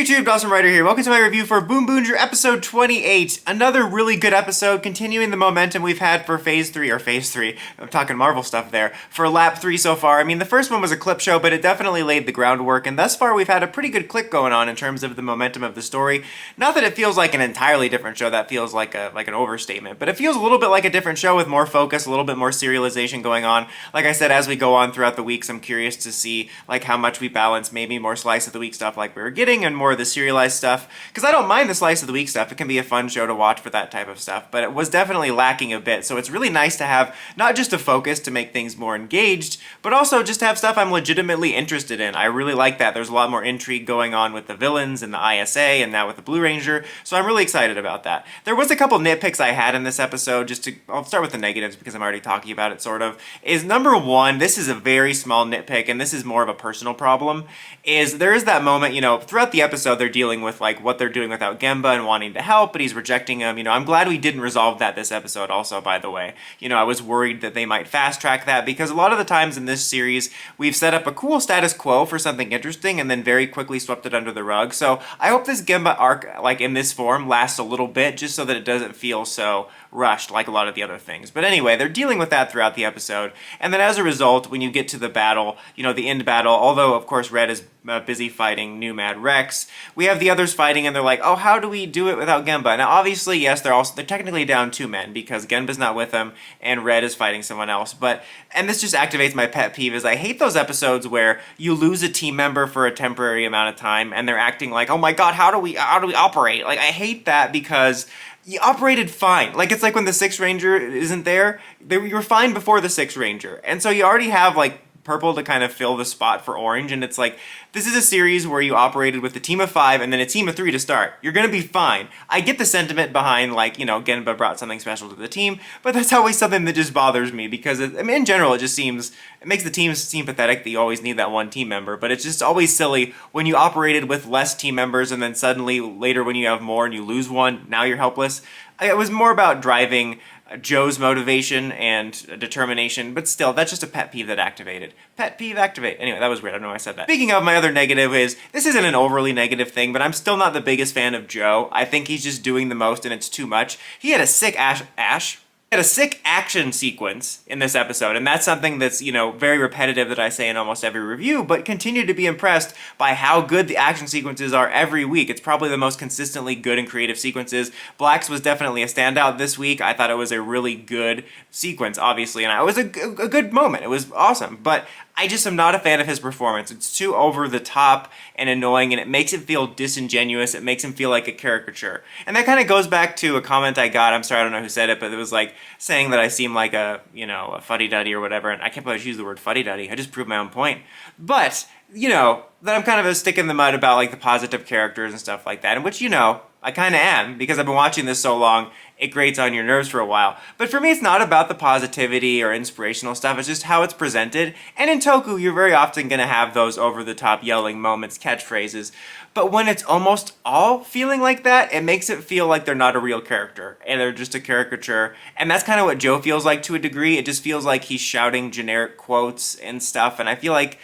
Hey YouTube, Dawson Ryder here. Welcome to my review for BoonBoomger episode 28. Another really good episode, continuing the momentum we've had for phase 3, I'm talking Marvel stuff there, for lap 3 so far. I mean, the first one was a clip show, but it definitely laid the groundwork, and thus far we've had a pretty good click going on in terms of the momentum of the story. Not that it feels like an entirely different show, that feels like an overstatement, but it feels a little bit like a different show with more focus, a little bit more serialization going on. Like I said, as we go on throughout the weeks, I'm curious to see like how much we balance maybe more slice of the week stuff like we were getting, and more of the serialized stuff, because I don't mind the slice of the week stuff. It can be a fun show to watch for that type of stuff, but it was definitely lacking a bit, so it's really nice to have not just a focus to make things more engaged, but also just to have stuff I'm legitimately interested in. I really like that. There's a lot more intrigue going on with the villains and the ISA, and now with the Blue Ranger, so I'm really excited about that. There was a couple nitpicks I had in this episode, I'll start with the negatives because I'm already talking about it, sort of, is number one, this is a very small nitpick, and this is more of a personal problem, is there is that moment, you know, throughout the episode they're dealing with like what they're doing without Gemba and wanting to help, but he's rejecting him. You know, I'm glad we didn't resolve that this episode also, by the way. You know, I was worried that they might fast track that, because a lot of the times in this series we've set up a cool status quo for something interesting and then very quickly swept it under the rug. So I hope this Gemba arc, like in this form, lasts a little bit, just so that it doesn't feel so rushed like a lot of the other things. But anyway, they're dealing with that throughout the episode, and then as a result, when you get to the battle, you know, the end battle, although of course Red is busy fighting New Mad Rex, we have the others fighting, and they're like, oh, how do we do it without Gemba? Now obviously, yes, they're technically down 2 men, because Genba's not with them, and Red is fighting someone else, and this just activates my pet peeve, is I hate those episodes where you lose a team member for a temporary amount of time, and they're acting like, oh my god, how do we operate? Like, I hate that, because you operated fine. Like, it's like when the Sixth Ranger isn't there, you were fine before the Sixth Ranger, and so you already have like Purple to kind of fill the spot for Orange, and it's like, this is a series where you operated with a team of 5 and then a team of 3 to start. You're gonna be fine. I get the sentiment behind, like, you know, Genba brought something special to the team, but that's always something that just bothers me, because I mean, in general, it makes the teams seem pathetic that you always need that one team member, but it's just always silly when you operated with less team members and then suddenly later when you have more and you lose one, now you're helpless. It was more about driving Joe's motivation and determination, but still, that's just a pet peeve that activated. Pet peeve activate. Anyway, that was weird. I don't know why I said that. Speaking of, my other negative is, this isn't an overly negative thing, but I'm still not the biggest fan of Joe. I think he's just doing the most and it's too much. He had a sick action sequence in this episode, and that's something that's, you know, very repetitive that I say in almost every review, but continue to be impressed by how good the action sequences are every week. It's probably the most consistently good and creative sequences. Black's was definitely a standout this week. I thought it was a really good sequence, obviously, and it was a good moment. It was awesome, but I just am not a fan of his performance. It's too over the top and annoying, and it makes it feel disingenuous. It makes him feel like a caricature. And that kind of goes back to a comment I got, I'm sorry, I don't know who said it, but it was like saying that I seem like a, you know, a fuddy-duddy or whatever, and I can't believe I use the word fuddy-duddy. I just proved my own point. But, you know, that I'm kind of a stick in the mud about like the positive characters and stuff like that, and which, you know, I kind of am, because I've been watching this so long, it grates on your nerves for a while. But for me, it's not about the positivity or inspirational stuff, it's just how it's presented. And in Toku, you're very often going to have those over-the-top yelling moments, catchphrases. But when it's almost all feeling like that, it makes it feel like they're not a real character, and they're just a caricature. And that's kind of what Joe feels like to a degree. It just feels like he's shouting generic quotes and stuff, and I feel like,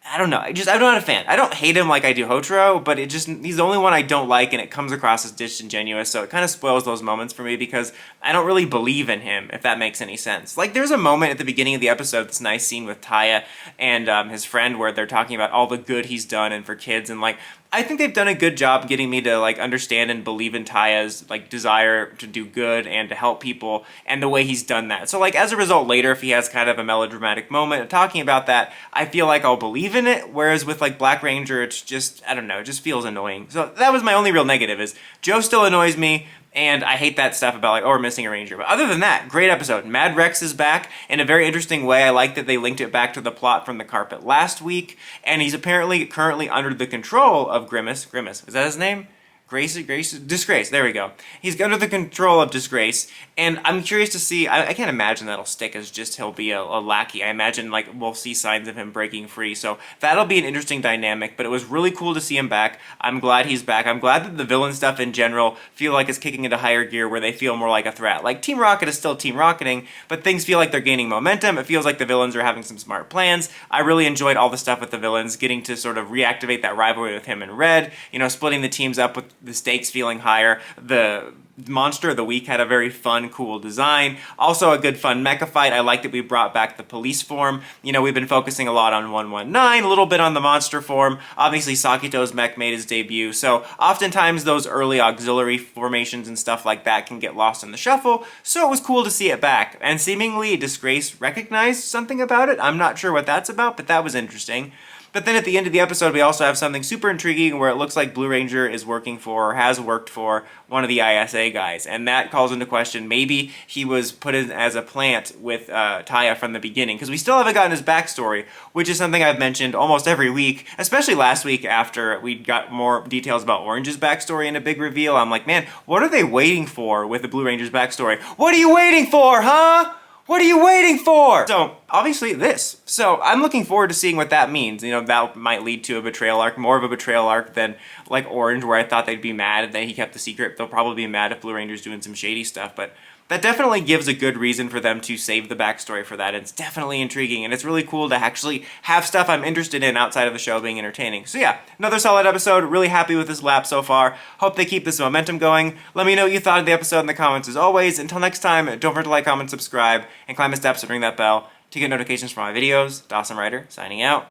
I don't know, I'm not a fan. I don't hate him like I do Hotaro, but he's the only one I don't like, and it comes across as disingenuous, so it kind of spoils those moments for me, because I don't really believe in him, if that makes any sense. Like, there's a moment at the beginning of the episode, this nice scene with Taya and his friend, where they're talking about all the good he's done and for kids, and like, I think they've done a good job getting me to like understand and believe in Taya's like desire to do good and to help people, and the way he's done that. So like, as a result, later if he has kind of a melodramatic moment talking about that, I feel like I'll believe in it, whereas with like Black Ranger, it's just, I don't know, it just feels annoying. So that was my only real negative, is Joe still annoys me, and I hate that stuff about like, oh, we're missing a Ranger. But other than that, great episode. Mad Rex is back in a very interesting way. I like that they linked it back to the plot from the carpet last week, and he's apparently currently under the control of Grimace. Is that his name? Disgrace, there we go. He's under the control of Disgrace, and I'm curious to see, I can't imagine that'll stick as just he'll be a lackey. I imagine, like, we'll see signs of him breaking free, so that'll be an interesting dynamic, but it was really cool to see him back. I'm glad he's back. I'm glad that the villain stuff in general feel like it's kicking into higher gear where they feel more like a threat. Like, Team Rocket is still Team Rocketing, but things feel like they're gaining momentum. It feels like the villains are having some smart plans. I really enjoyed all the stuff with the villains, getting to sort of reactivate that rivalry with him and Red, you know, splitting the teams up with the stakes feeling higher. The Monster of the Week had a very fun, cool design. Also a good fun mecha fight. I like that we brought back the police form. You know, we've been focusing a lot on 119, a little bit on the monster form. Obviously, Sakito's mech made his debut, so oftentimes those early auxiliary formations and stuff like that can get lost in the shuffle, so it was cool to see it back. And seemingly Disgrace recognized something about it. I'm not sure what that's about, but that was interesting. But then at the end of the episode, we also have something super intriguing where it looks like Blue Ranger is working for, or has worked for, one of the ISA guys. And that calls into question, maybe he was put in as a plant with Taya from the beginning, because we still haven't gotten his backstory, which is something I've mentioned almost every week, especially last week after we got more details about Orange's backstory and a big reveal. I'm like, man, what are they waiting for with the Blue Ranger's backstory? What are you waiting for, huh? What are you waiting for? So, obviously this. So, I'm looking forward to seeing what that means. You know, that might lead to a betrayal arc, more of a betrayal arc than like Orange, where I thought they'd be mad that he kept the secret. They'll probably be mad if Blue Ranger's doing some shady stuff, but that definitely gives a good reason for them to save the backstory for that. It's definitely intriguing, and it's really cool to actually have stuff I'm interested in outside of the show being entertaining. So yeah, another solid episode. Really happy with this lap so far. Hope they keep this momentum going. Let me know what you thought of the episode in the comments as always. Until next time, don't forget to like, comment, subscribe, and climb the steps and ring that bell to get notifications for my videos. Dawson Ryder, signing out.